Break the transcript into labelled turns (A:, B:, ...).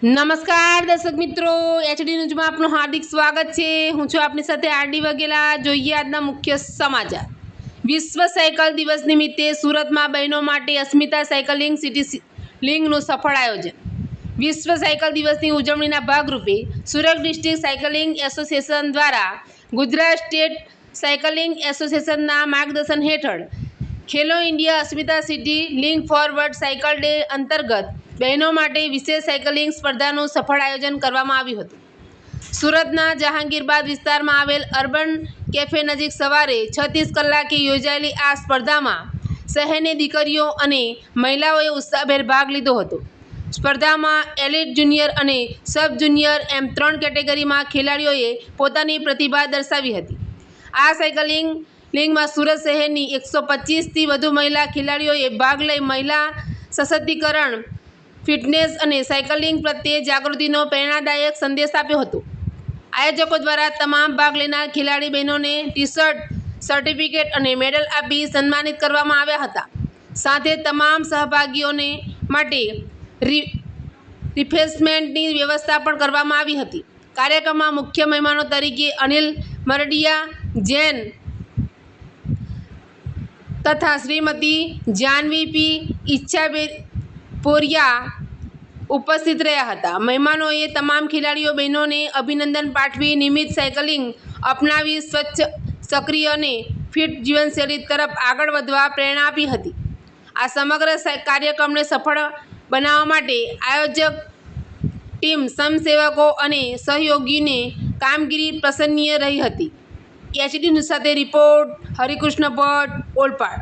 A: નમસ્કાર દર્શક મિત્રો, એચડી ન્યૂઝમાં આપનું હાર્દિક સ્વાગત છે। હું છું આપની સાથે આરડી વાઘેલા। જોઈએ આજના મુખ્ય સમાચાર। વિશ્વ સાયકલ દિવસ નિમિત્તે સુરતમાં બહેનો માટે અસ્મિતા સાયકલિંગ સિટી લિંગનું સફળ આયોજન। વિશ્વ સાયકલ દિવસની ઉજવણીના ભાગરૂપે સુરત ડિસ્ટ્રિક્ટ સાયકલિંગ એસોસિએશન દ્વારા ગુજરાત સ્ટેટ સાયકલિંગ એસોસિએશનના માર્ગદર્શન હેઠળ Khelo India Asmita city link forward cycle day અંતર્ગત બહેનો માટે વિશેષ સાયકલિંગ સ્પર્ધાનું સફળ આયોજન કરવામાં આવ્યું હતું। સુરતના જહાંગીરબાગ વિસ્તારમાં આવેલ અર્બન કેફે નજીક સવારે 36 કલાકે યોજાયેલી આ સ્પર્ધામાં શહેરની દીકરીઓ અને મહિલાઓએ ઉત્સાહભેર ભાગ લીધો હતો। સ્પર્ધામાં એલિટ, જુનિયર અને સબ જુનિયર એમ 3 કેટેગરીમાં ખેલાડીઓએ પોતાની પ્રતિભા દર્શાવી હતી। આ સાયકલિંગ લિંગમાં સુરત શહેરની 125થી વધુ મહિલા ખેલાડીઓએ ભાગ લઈ મહિલા સશક્તિકરણ, ફિટનેસ અને સાયકલિંગ પ્રત્યે જાગૃતિનો પ્રેરણાદાયક સંદેશ આપ્યો હતો। આયોજકો દ્વારા તમામ ભાગ લેનાર ખેલાડી બહેનોને ટી-શર્ટ, સર્ટિફિકેટ અને મેડલ આપી સન્માનિત કરવામાં આવ્યા હતા। સાથે તમામ સહભાગીઓને માટે રિફ્રેશમેન્ટની વ્યવસ્થા પણ કરવામાં આવી હતી। કાર્યક્રમમાં મુખ્ય મહેમાનો તરીકે અનિલ મરડિયા, જૈન તથા શ્રીમતી જાહ્નવી પી. ઈચ્છાપોરિયા ઉપસ્થિત રહ્યા હતા। મહેમાનોએ તમામ ખેલાડીઓ બહેનોને અભિનંદન પાઠવી નિયમિત સાયકલિંગ અપનાવી સ્વચ્છ, સક્રિય અને ફિટ જીવનશૈલી તરફ આગળ વધવા પ્રેરણા આપી હતી। આ સમગ્ર કાર્યક્રમને સફળ બનાવવા માટે આયોજક ટીમ, સ્વયંસેવકો અને સહયોગીઓની કામગીરી પ્રશંસનીય રહી હતી। એચડી ન્યૂઝ સાથે રિપોર્ટ હરિકૃષ્ણ ભટ્ટ, ઓલપાડ।